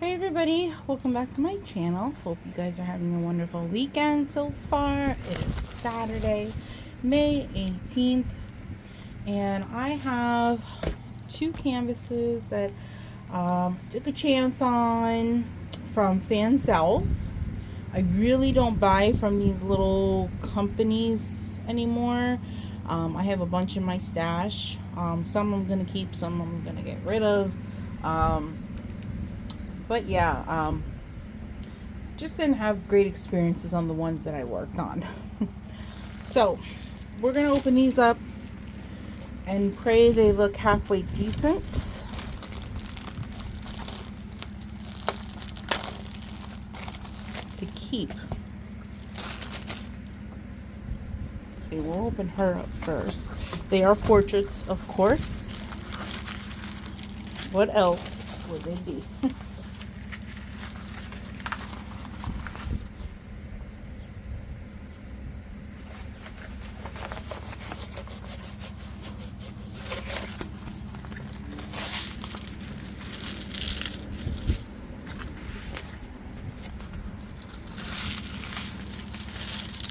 Hey everybody, welcome back to my channel. Hope you guys are having a wonderful weekend so far. It is Saturday, May 18th, and I have two canvases that took a chance on from Fansells. I really don't buy from these little companies anymore. I have a bunch in my stash. Some I'm going to keep, some I'm going to get rid of. But yeah, just didn't have great experiences on the ones that I worked on. So we're going to open these up and pray they look halfway decent. To keep. Let's see, we'll open her up first. They are portraits, of course. What else would they be?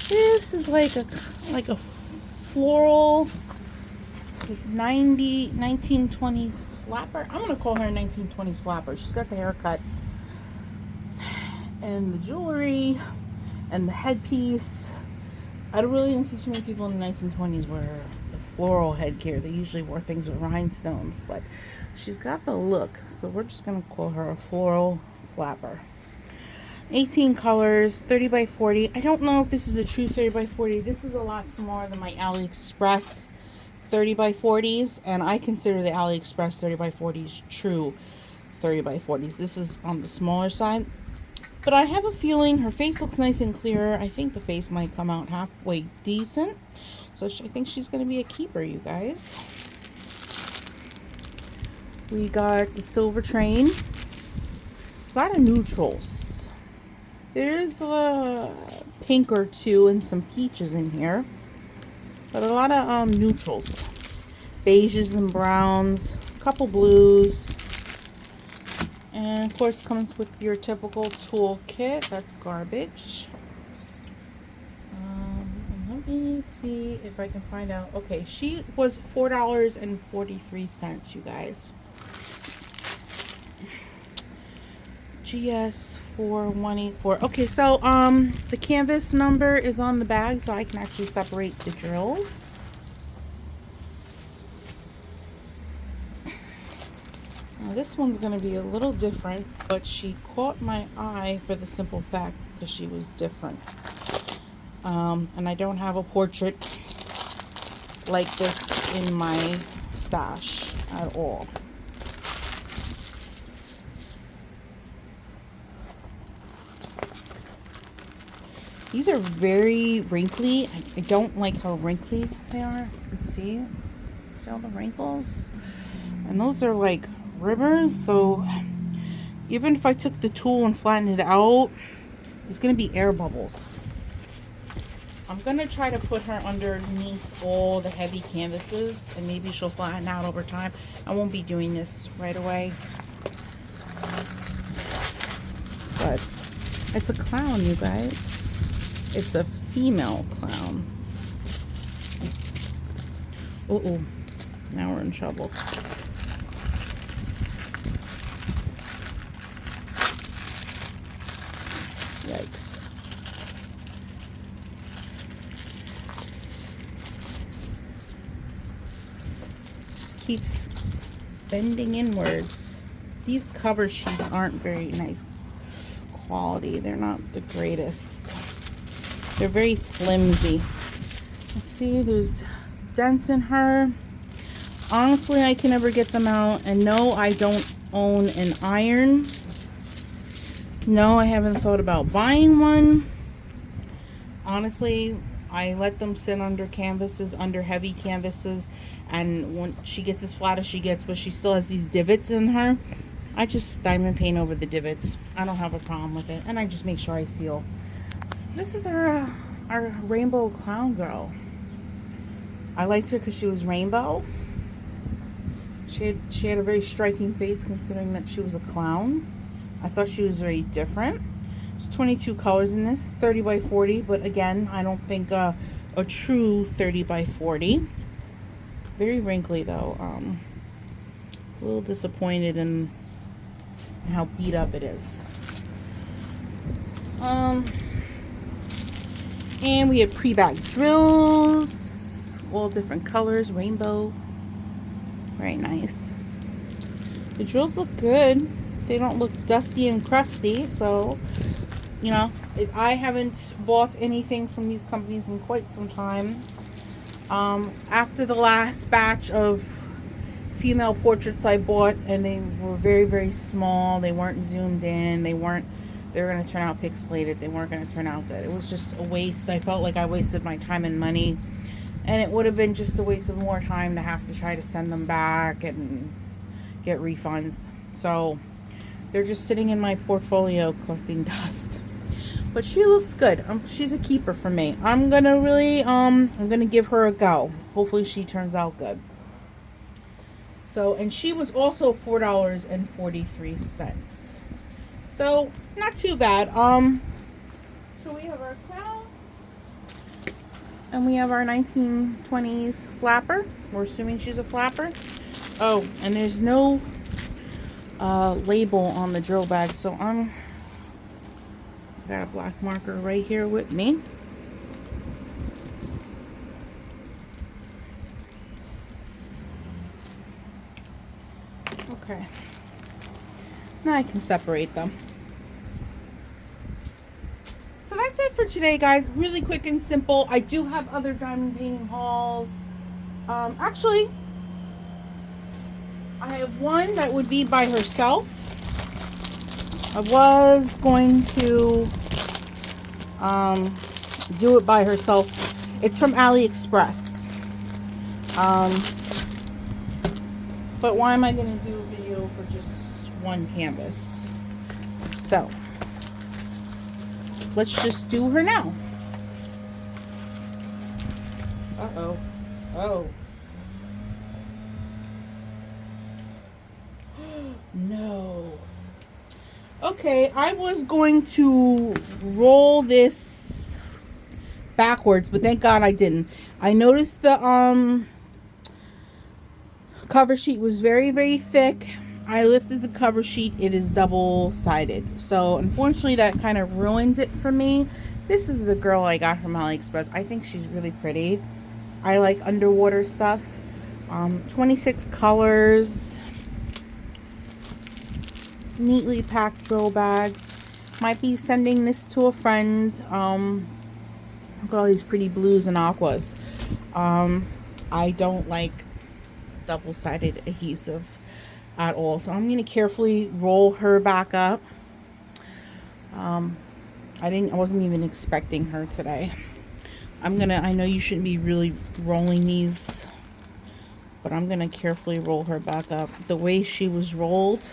This is like a floral, like 1920s flapper. I'm gonna call her a 1920s flapper. She's got the haircut and the jewelry and the headpiece. I really didn't see too many people in the 1920s wear a floral headgear. They usually wore things with rhinestones, but she's got the look, so we're just gonna call her a floral flapper. 18 colors, 30 by 40. I don't know if this is a true 30 by 40. This is a lot smaller than my AliExpress 30 by 40s, and I consider the AliExpress 30 by 40s true 30 by 40s. This is on the smaller side, but I have a feeling her face looks nice and clear. I think the face might come out halfway decent, so I think she's going to be a keeper, you guys. We got the silver train, a lot of neutrals. There's a pink or two and some peaches in here, but a lot of neutrals, beiges and browns, a couple blues, and of course comes with your typical toolkit. That's garbage. Let me see if I can find out. Okay, she was $4.43, you guys. GS4184. Okay, so the canvas number is on the bag, so I can actually separate the drills. Now this one's going to be a little different, but she caught my eye for the simple fact because she was different. And I don't have a portrait like this in my stash at all. These are very wrinkly. I don't like how wrinkly they are. You can see all the wrinkles? And those are like rivers, so even if I took the tool and flattened it out, there's going to be air bubbles. I'm going to try to put her underneath all the heavy canvases, and maybe she'll flatten out over time. I won't be doing this right away. But it's a clown, you guys. It's a female clown. Uh-oh. Now we're in trouble. Yikes. Just keeps bending inwards. These cover sheets aren't very nice quality. They're not the greatest. They're very flimsy. Let's see, there's dents in her. Honestly, I can never get them out. And no, I don't own an iron. No, I haven't thought about buying one. Honestly, I let them sit under canvases, under heavy canvases. And when she gets as flat as she gets, but she still has these divots in her, I just diamond paint over the divots. I don't have a problem with it. And I just make sure I seal. This is our rainbow clown girl. I liked her because she was rainbow. She had a very striking face considering that she was a clown. I thought she was very different. There's 22 colors in this, 30 by 40, but again, I don't think a true 30 by 40. Very wrinkly though. A little disappointed in how beat up it is. And we have pre-bagged drills, all different colors, rainbow. Very nice. The drills look good. They don't look dusty and crusty, so, you know, I haven't bought anything from these companies in quite some time. After the last batch of female portraits I bought, and they were very, very small. They weren't zoomed in. They were going to turn out pixelated. They weren't going to turn out good. It was just a waste. I felt like I wasted my time and money. And it would have been just a waste of more time to have to try to send them back and get refunds. So they're just sitting in my portfolio collecting dust. But she looks good. She's a keeper for me. I'm going to really, I'm going to give her a go. Hopefully she turns out good. So, and she was also $4.43. So, not too bad. So we have our crown. And we have our 1920s flapper. We're assuming she's a flapper. Oh, and there's no label on the drill bag. So got a black marker right here with me. Okay. Now I can separate them. So that's it for today, guys. Really quick and simple. I do have other diamond painting hauls. Actually, I have one that would be by herself. I was going to do it by herself. It's from AliExpress. But why am I going to do a video for just one canvas? So let's just do her now. Uh-oh. Oh. No. Okay, I was going to roll this backwards, but thank God I didn't. I noticed the cover sheet was very, very thick. I lifted the cover sheet. It is double-sided. So, unfortunately, that kind of ruins it for me. This is the girl I got from AliExpress. I think she's really pretty. I like underwater stuff. 26 colors. Neatly packed drill bags. Might be sending this to a friend. Look at all these pretty blues and aquas. I don't like double-sided adhesive at all, so I'm going to carefully roll her back up. I wasn't even expecting her today. I know you shouldn't be really rolling these, but I'm going to carefully roll her back up the way she was rolled,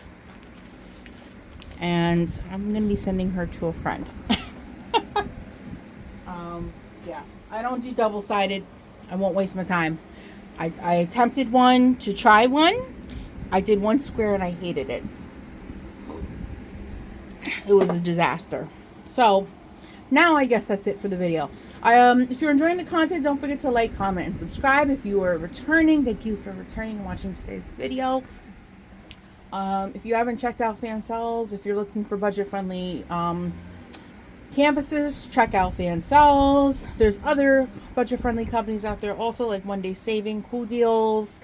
and I'm going to be sending her to a friend. Yeah, I don't do double-sided. I won't waste my time. I attempted to try one. I did one square and I hated it. It was a disaster. So now I guess that's it for the video. If you're enjoying the content, don't forget to like, comment, and subscribe. If you are returning, thank you for returning and watching today's video. If you haven't checked out Fansells, if you're looking for budget-friendly canvases, check out Fansells. There's other budget-friendly companies out there also, like One Day Saving, Cool Deals,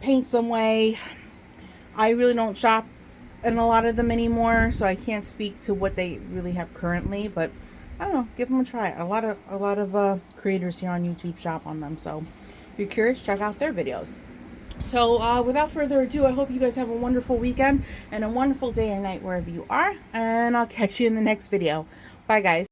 Paint Some Way. I really don't shop in a lot of them anymore, so I can't speak to what they really have currently, but I don't know, give them a try. A lot of creators here on YouTube shop on them, so if you're curious, check out their videos. So without further ado, I hope you guys have a wonderful weekend and a wonderful day or night wherever you are, and I'll catch you in the next video. Bye, guys.